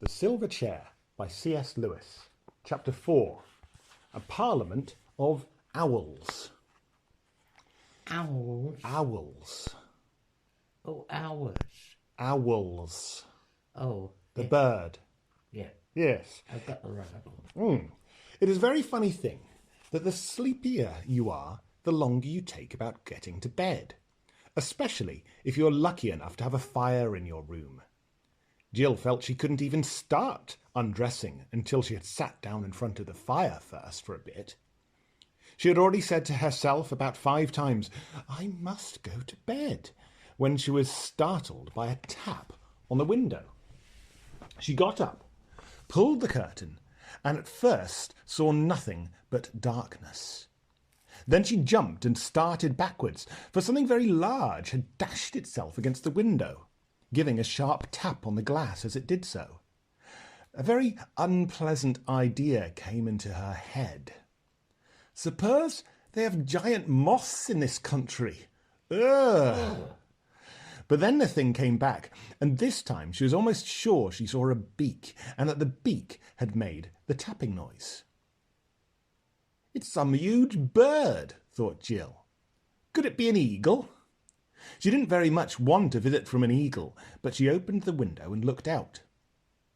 The Silver Chair by C.S. Lewis. Chapter 4. A Parliament of Owls. Owls? Owls. Oh, hours. Owls. Oh. The yeah. bird. Yeah, Yes. I've got the right one. It is a very funny thing that the sleepier you are, the longer you take about getting to bed. Especially if you're lucky enough to have a fire in your room. Jill felt she couldn't even start undressing until she had sat down in front of the fire first for a bit. She had already said to herself about 5 times, "I must go to bed," when she was startled by a tap on the window. She got up, pulled the curtain, and at first saw nothing but darkness. Then she jumped and started backwards, for something very large had dashed itself against the window, giving a sharp tap on the glass as it did so. A very unpleasant idea came into her head. Suppose they have giant moths in this country. Ugh! But then the thing came back, and this time she was almost sure she saw a beak, and that the beak had made the tapping noise. "It's some huge bird," thought Jill. "Could it be an eagle?" She didn't very much want a visit from an eagle, but she opened the window and looked out.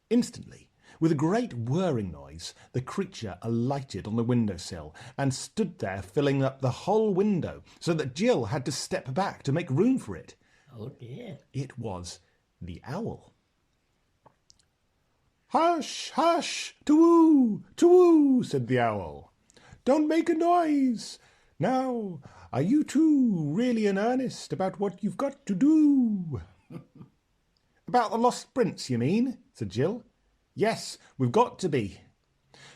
Instantly, with a great whirring noise, the creature alighted on the windowsill and stood there filling up the whole window, so that Jill had to step back to make room for it. Oh, dear. It was the owl. "Hush, hush, to-woo, said the owl. "Don't make a noise. Now, are you two really in earnest about what you've got to do?" "About the lost prince, you mean?" said Jill. "Yes, we've got to be."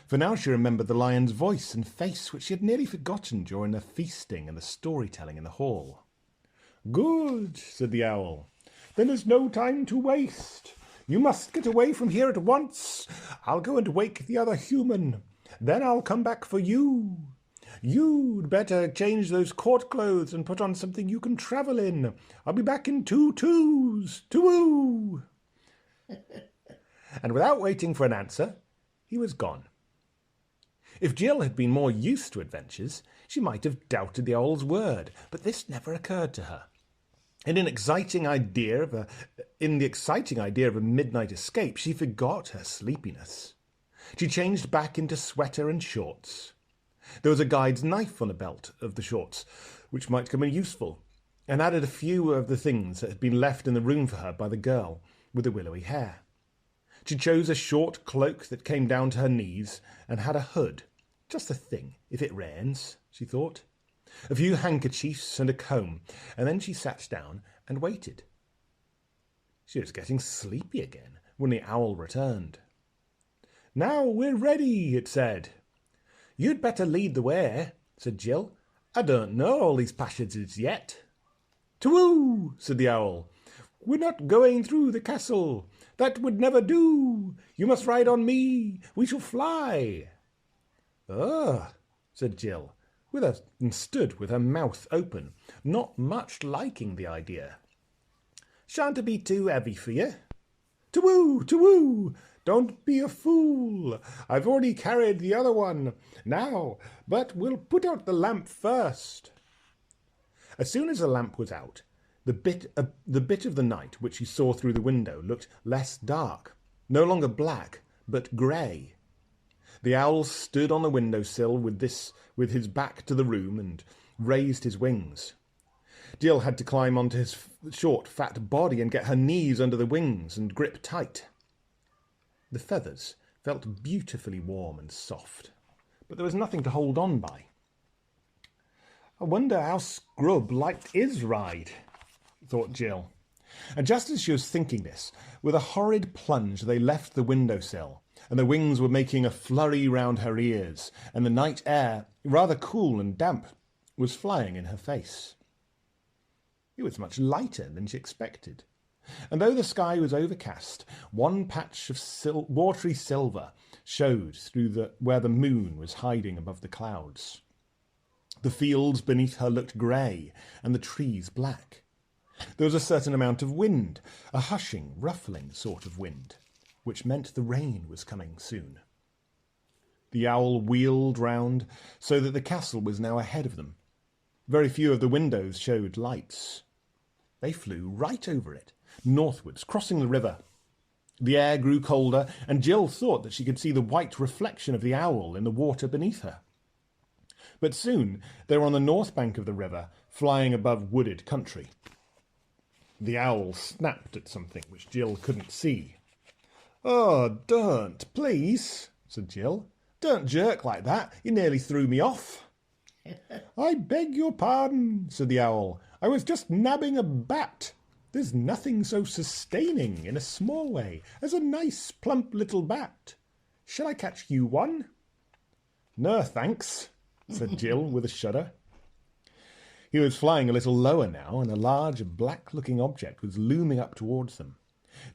For now she remembered the lion's voice and face, which she had nearly forgotten during the feasting and the storytelling in the hall. "Good," said the owl. "Then there's no time to waste. You must get away from here at once. I'll go and wake the other human. Then I'll come back for you. You'd better change those court clothes and put on something you can travel in. I'll be back in 2 twos. To-woo!" And without waiting for an answer, he was gone. If Jill had been more used to adventures, she might have doubted the owl's word, but this never occurred to her. In the exciting idea of a midnight escape, she forgot her sleepiness. She changed back into sweater and shorts. There was a guide's knife on the belt of the shorts, which might come in useful, and added a few of the things that had been left in the room for her by the girl with the willowy hair. She chose a short cloak that came down to her knees and had a hood. Just the thing, if it rains, she thought. A few handkerchiefs and a comb, and then she sat down and waited. She was getting sleepy again when the owl returned. "Now we're ready," it said. "You'd better lead the way," said Jill. "I don't know all these passages yet." "To-woo," said the owl. "We're not going through the castle. That would never do. You must ride on me. We shall fly." "Ugh," said Jill, and stood with her mouth open, not much liking the idea. "Shan't it be too heavy for you?" "To-woo, to-woo! Don't be a fool. I've already carried the other one. Now, but we'll put out the lamp first." As soon as the lamp was out, the bit of the night which she saw through the window looked less dark, no longer black, but grey. The owl stood on the windowsill with his back to the room and raised his wings. Jill had to climb onto his short, fat body and get her knees under the wings and grip tight. The feathers felt beautifully warm and soft, but there was nothing to hold on by. "I wonder how Scrub liked his ride," thought Jill. And just as she was thinking this, with a horrid plunge they left the windowsill, and the wings were making a flurry round her ears, and the night air, rather cool and damp, was flying in her face. It was much lighter than she expected, and though the sky was overcast, one patch of watery silver showed through where the moon was hiding above the clouds. The fields beneath her looked grey, and the trees black. There was a certain amount of wind, a hushing, ruffling sort of wind. which meant the rain was coming soon. The owl wheeled round so that the castle was now ahead of them. Very few of the windows showed lights. They flew right over it, northwards, crossing the river. The air grew colder, and Jill thought that she could see the white reflection of the owl in the water beneath her. But soon they were on the north bank of the river, flying above wooded country. The owl snapped at something which Jill couldn't see. "Oh, don't, please," said Jill. "Don't jerk like that. You nearly threw me off." "I beg your pardon," said the owl. "I was just nabbing a bat. There's nothing so sustaining in a small way as a nice plump little bat. Shall I catch you one?" "No, thanks," said Jill with a shudder. He was flying a little lower now, and a large black-looking object was looming up towards them.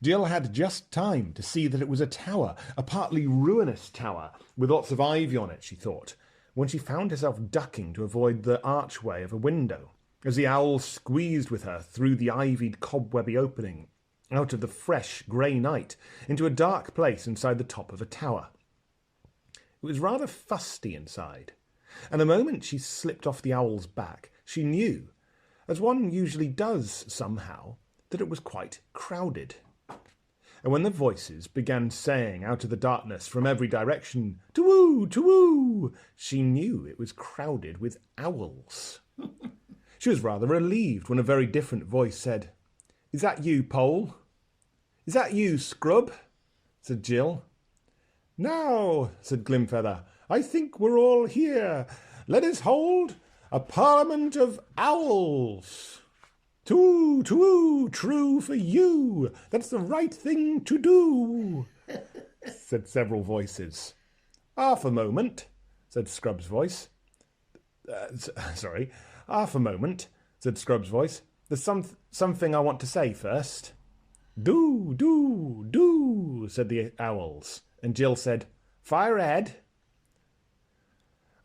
Jill had just time to see that it was a tower, a partly ruinous tower, with lots of ivy on it, she thought, when she found herself ducking to avoid the archway of a window, as the owl squeezed with her through the ivied cobwebby opening, out of the fresh grey night, into a dark place inside the top of a tower. It was rather fusty inside, and the moment she slipped off the owl's back, she knew, as one usually does somehow, that it was quite crowded. And when the voices began saying out of the darkness from every direction, "To-woo, to-woo," she knew it was crowded with owls. She was rather relieved when a very different voice said, "Is that you, Pole?" "Is that you, Scrub?" said Jill. "Now," said Glimfeather, "I think we're all here. Let us hold a parliament of owls. To-woo, to-woo, true for you. That's the right thing to do," said several voices. "Half a moment," said Scrub's voice. Half a moment," said Scrub's voice. "There's something I want to say first." "Do, do, do," said the owls, and Jill said, "Fire ahead."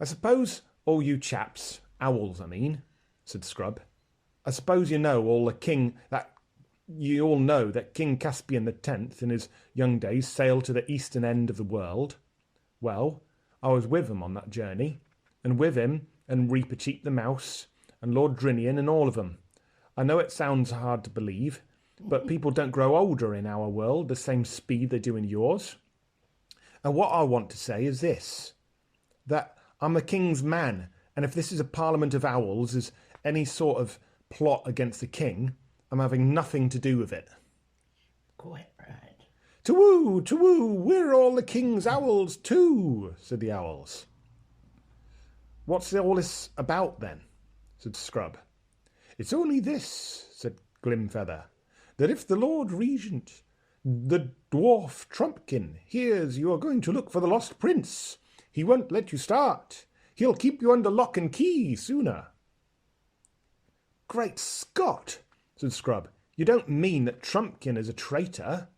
"I suppose all you chaps, owls I mean," said Scrub, "I suppose you all know that King Caspian X in his young days sailed to the eastern end of the world. Well, I was with him on that journey, and with him and Reepicheep the mouse, and Lord Drinian and all of them. I know it sounds hard to believe, but people don't grow older in our world the same speed they do in yours. And what I want to say is this, that I'm a king's man, and if this is a parliament of owls, is any sort of plot against the king, I'm having nothing to do with it." Quite right. "To-woo, to-woo, we're all the king's owls too," said the owls. "What's all this about then?" said Scrub. "It's only this," said Glimfeather, "that if the Lord Regent, the dwarf Trumpkin, hears you are going to look for the lost prince, he won't let you start. He'll keep you under lock and key sooner." "Great Scott," said Scrub, "you don't mean that Trumpkin is a traitor?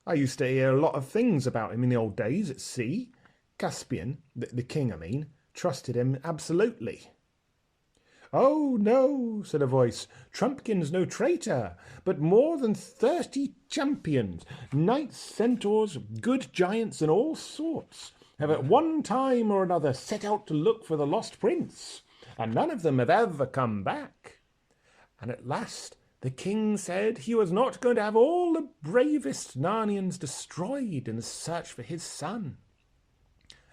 I used to hear a lot of things about him in the old days at sea. Caspian, the king I mean, trusted him absolutely." "Oh, no," said a voice, "Trumpkin's no traitor, but more than 30 champions, knights, centaurs, good giants, and all sorts, have at one time or another set out to look for the lost prince, and none of them have ever come back. And at last the king said he was not going to have all the bravest Narnians destroyed in the search for his son.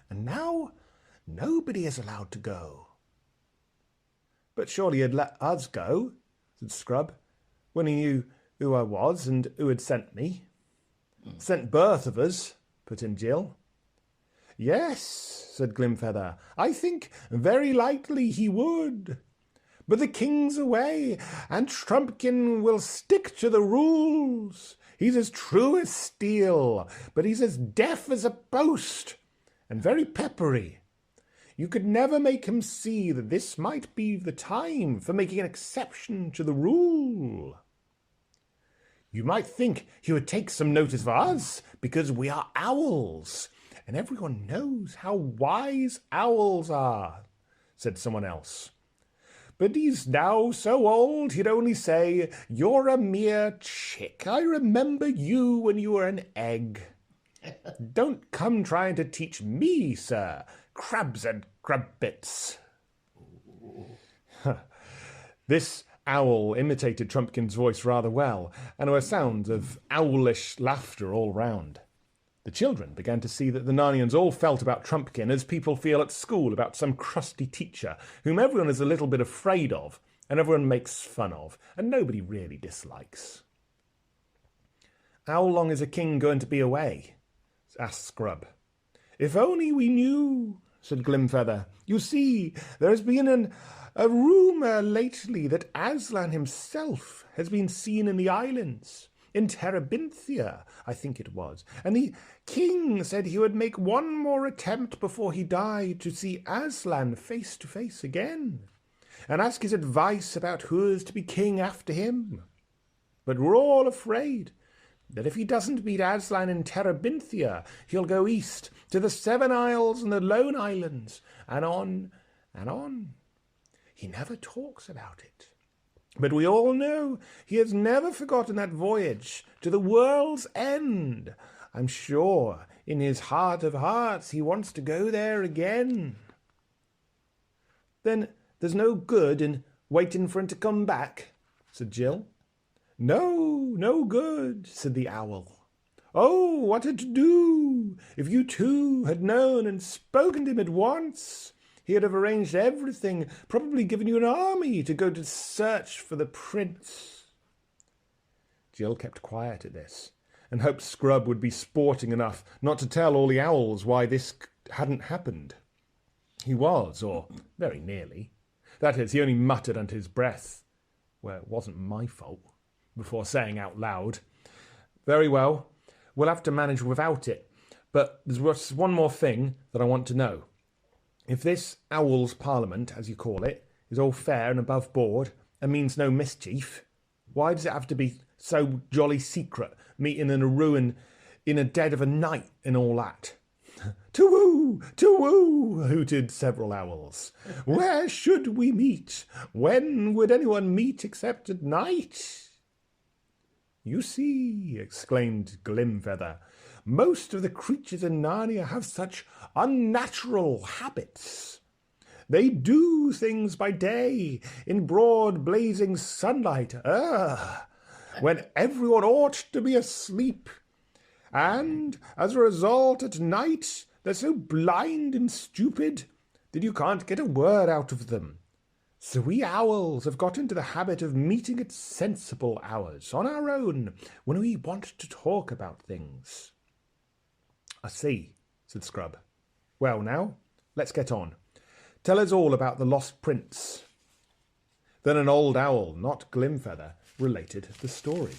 And now nobody is allowed to go." "But surely he'd let us go," said Scrub, "when he knew who I was and who had sent me." "Sent both of us," put in Jill. "Yes," said Glimfeather, "I think very likely he would. But the king's away, and Trumpkin will stick to the rules. He's as true as steel, but he's as deaf as a post, and very peppery. You could never make him see that this might be the time for making an exception to the rule. You might think he would take some notice of us, because we are owls, and everyone knows how wise owls are," said someone else. But he's now so old he'd only say, "You're a mere chick. I remember you when you were an egg. Don't come trying to teach me, sir, crabs and crumpets." This owl imitated Trumpkin's voice rather well, and there were sounds of owlish laughter all round. The children began to see that the Narnians all felt about Trumpkin as people feel at school about some crusty teacher whom everyone is a little bit afraid of, and everyone makes fun of, and nobody really dislikes. "How long is a king going to be away?" asked Scrub. "If only we knew," said Glimfeather. "You see, there has been a rumour lately that Aslan himself has been seen in the islands, in Terebinthia, I think it was, and the king said he would make one more attempt before he died to see Aslan face to face again, and ask his advice about who is to be king after him. But we're all afraid that if he doesn't beat Aslan in Terebinthia, he'll go east to the Seven Isles and the Lone Islands, and on and on. He never talks about it. But we all know he has never forgotten that voyage to the world's end. I'm sure in his heart of hearts he wants to go there again." "Then there's no good in waiting for him to come back?" said Jill. No good," said the owl. "Oh, what a to-do! If you two had known and spoken to him at once, he'd have arranged everything, probably given you an army to go to search for the prince." Jill kept quiet at this, and hoped Scrub would be sporting enough not to tell all the owls why this hadn't happened. He was, or very nearly. That is, he only muttered under his breath, "Well, it wasn't my fault," before saying out loud, "Very well, we'll have to manage without it, but there's one more thing that I want to know. If this Owls' Parliament, as you call it, is all fair and above board and means no mischief, why does it have to be so jolly secret, meeting in a ruin in a dead of a night and all that?" "To-woo! To-woo!" hooted several owls. "Where should we meet? When would anyone meet except at night?" "You see," exclaimed Glimfeather, "most of the creatures in Narnia have such unnatural habits. They do things by day, in broad blazing sunlight, when everyone ought to be asleep. And, as a result, at night, they're so blind and stupid that you can't get a word out of them. So we owls have got into the habit of meeting at sensible hours, on our own, when we want to talk about things." "I see," said Scrub. "Well now, let's get on. Tell us all about the lost prince." Then an old owl, not Glimfeather, related the story.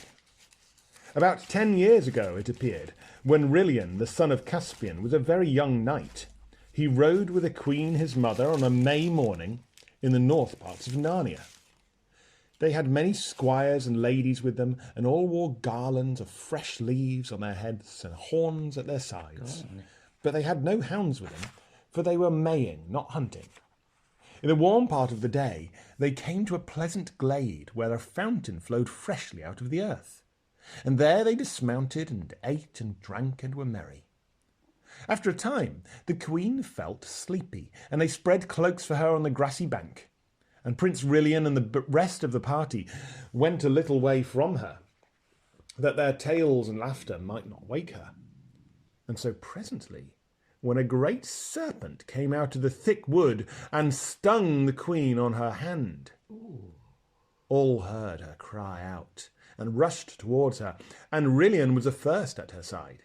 About 10 years ago, it appeared, when Rilian, the son of Caspian, was a very young knight, he rode with the queen, his mother, on a May morning in the north parts of Narnia. They had many squires and ladies with them, and all wore garlands of fresh leaves on their heads and horns at their sides. But they had no hounds with them, for they were maying, not hunting. In the warm part of the day, they came to a pleasant glade where a fountain flowed freshly out of the earth, and there they dismounted and ate and drank and were merry. After a time, the queen felt sleepy, and they spread cloaks for her on the grassy bank, and Prince Rilian and the rest of the party went a little way from her, that their tales and laughter might not wake her. And so presently, when a great serpent came out of the thick wood and stung the queen on her hand, all heard her cry out and rushed towards her, and Rilian was the first at her side.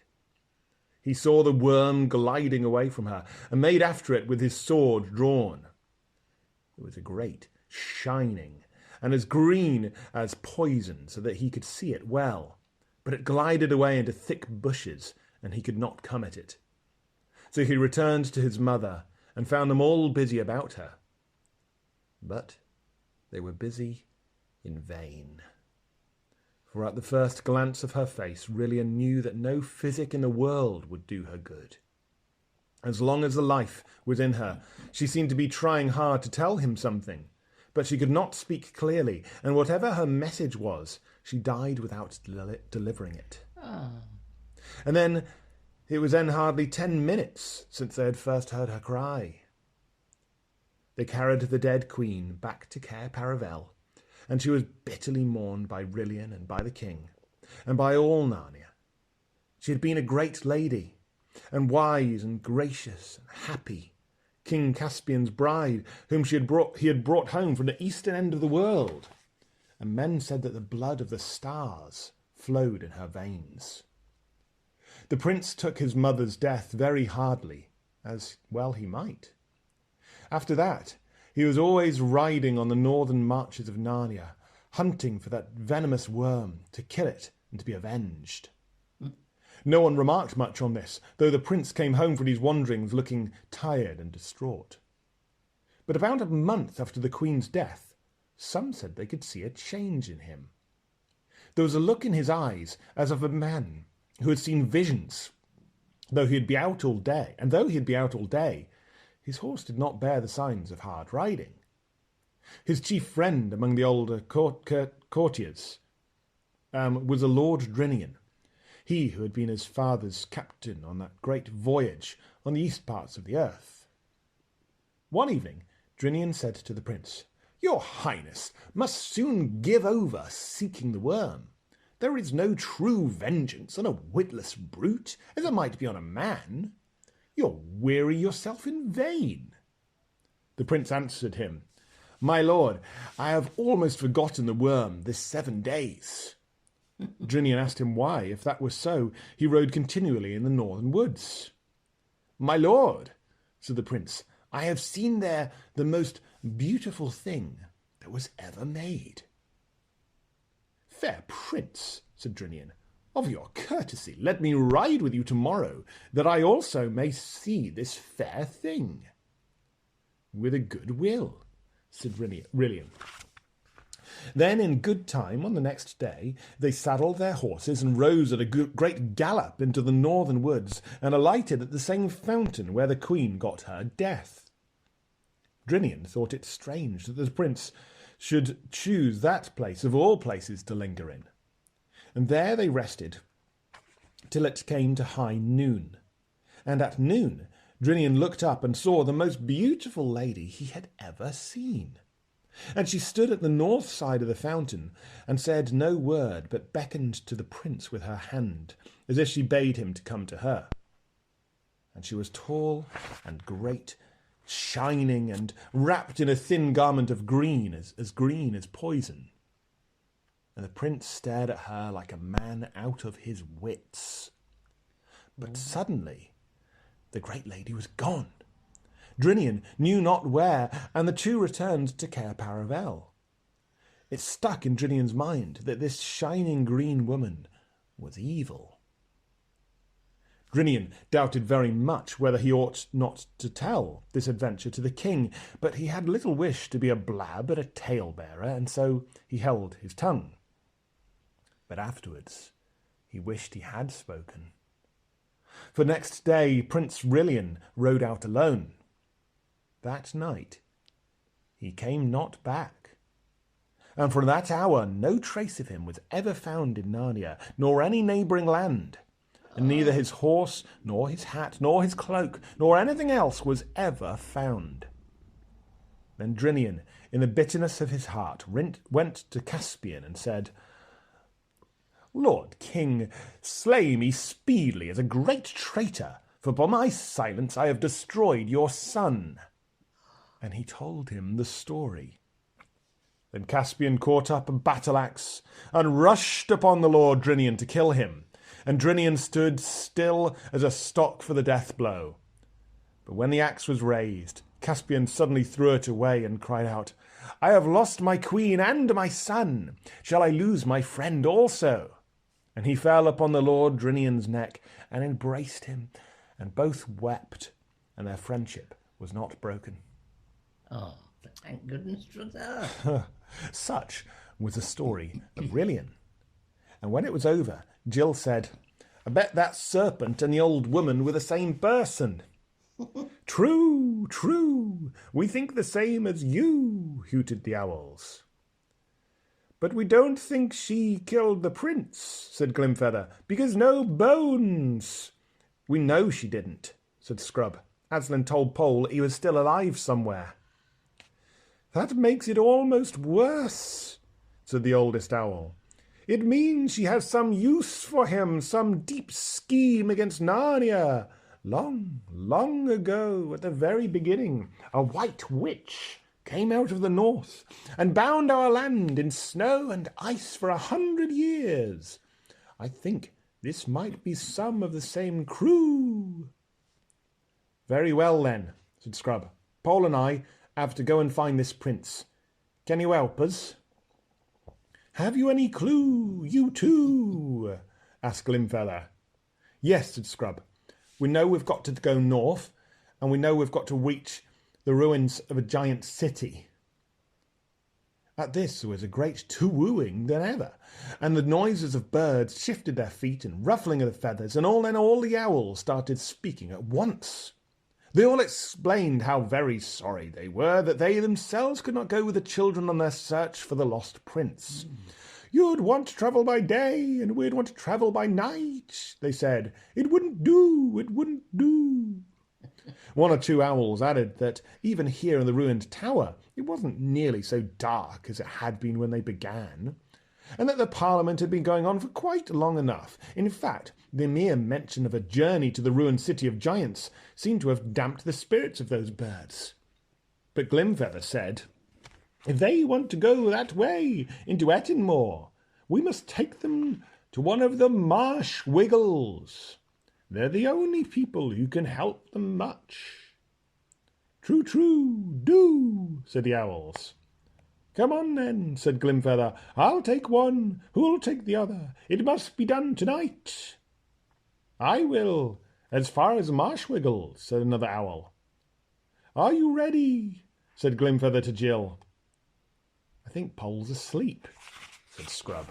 He saw the worm gliding away from her, and made after it with his sword drawn. It was a great, shining, and as green as poison, so that he could see it well, but it glided away into thick bushes, and he could not come at it. So he returned to his mother, and found them all busy about her. But they were busy in vain. For at the first glance of her face, Rilian knew that no physic in the world would do her good. As long as the life was in her, she seemed to be trying hard to tell him something, but she could not speak clearly, and whatever her message was, she died without delivering it. Oh. And then it was then hardly 10 minutes since they had first heard her cry. They carried the dead queen back to Cair Paravel, and she was bitterly mourned by Rilian and by the king, and by all Narnia. She had been a great lady, and wise and gracious and happy, King Caspian's bride, whom he had brought home from the eastern end of the world, and men said that the blood of the stars flowed in her veins. The prince took his mother's death very hardly, as well he might. After that, he was always riding on the northern marches of Narnia, hunting for that venomous worm, to kill it and to be avenged. No one remarked much on this, though the prince came home from his wanderings looking tired and distraught. But about a month after the queen's death, some said they could see a change in him. There was a look in his eyes as of a man who had seen visions, though he'd be out all day, and though he'd be out all day, his horse did not bear the signs of hard riding. His chief friend among the older courtiers was a Lord Drinian, he who had been his father's captain on that great voyage on the east parts of the earth. One evening, Drinian said to the prince, "Your Highness must soon give over seeking the worm. There is no true vengeance on a witless brute, as there might be on a man. You'll weary yourself in vain." The prince answered him, "My lord, I have almost forgotten the worm this 7 days." Drinian asked him why, if that was so, he rode continually in the northern woods. "My lord," said the prince, "I have seen there the most beautiful thing that was ever made." "Fair prince," said Drinian, "of your courtesy let me ride with you tomorrow, that I also may see this fair thing." "With a good will," said Rilian. Then in good time on the next day they saddled their horses and rose at a great gallop into the northern woods and alighted at the same fountain where the queen got her death. Drinian thought it strange that the prince should choose that place of all places to linger in, and there they rested till it came to high noon. And at noon Drinian looked up and saw the most beautiful lady he had ever seen. And she stood at the north side of the fountain, and said no word, but beckoned to the prince with her hand, as if she bade him to come to her. And she was tall and great, shining, and wrapped in a thin garment of green as poison. And the prince stared at her like a man out of his wits. But suddenly the great lady was gone. Drinian knew not where, and the two returned to Cair Paravel. It stuck in Drinian's mind that this shining green woman was evil. Drinian doubted very much whether he ought not to tell this adventure to the king, but he had little wish to be a blab and a tale-bearer, and so he held his tongue. But afterwards he wished he had spoken. For next day Prince Rilian rode out alone. That night he came not back, and from that hour no trace of him was ever found in Narnia, nor any neighbouring land, and neither his horse, nor his hat, nor his cloak, nor anything else was ever found. Then Drinian, in the bitterness of his heart, went to Caspian and said, "Lord King, slay me speedily as a great traitor, for by my silence I have destroyed your son." And he told him the story. Then Caspian caught up a battle-axe and rushed upon the Lord Drinian to kill him, and Drinian stood still as a stock for the death-blow. But when the axe was raised, Caspian suddenly threw it away and cried out, "I have lost my queen and my son. Shall I lose my friend also?" And he fell upon the Lord Drinian's neck and embraced him, and both wept, and their friendship was not broken. Oh, thank goodness for that. Such was the story of Rilian. And when it was over, Jill said, "I bet that serpent and the old woman were the same person." True, true. We think the same as you, hooted the owls. But we don't think she killed the prince, said Glimfeather, because no bones. We know she didn't, said Scrub. Aslan told Pole he was still alive somewhere. That makes it almost worse, said the oldest owl. It means she has some use for him, some deep scheme against Narnia. Long, long ago, at the very beginning, a white witch came out of the north and bound our land in snow and ice for 100 years. I think this might be some of the same crew. Very well, then, said Scrub. Pole and I have to go and find this prince. Can you help us? Have you any clue, you too? Asked Glimfeather. Yes, said Scrub. We know we've got to go north, and we know we've got to reach the ruins of a giant city. At this there was a great to-wooing than ever, and the noises of birds shifted their feet and ruffling of the feathers, and then all the owls started speaking at once. They all explained how very sorry they were that they themselves could not go with the children on their search for the lost prince. You'd want to travel by day, and we'd want to travel by night, they said. It wouldn't do, it wouldn't do. One or two owls added that even here in the ruined tower, it wasn't nearly so dark as it had been when they began, and that the Parliament had been going on for quite long enough. In fact, the mere mention of a journey to the ruined city of giants seemed to have damped the spirits of those birds. But Glimfeather said, if they want to go that way into Ettenmoor, we must take them to one of the Marsh Wiggles. They're the only people who can help them much. True, true, do, said the owls. Come on then, said Glimfeather. I'll take one. Who'll take the other? It must be done tonight. I will, as far as Marshwiggle, said another owl. Are you ready? Said Glimfeather to Jill. I think Pole's asleep, said Scrub.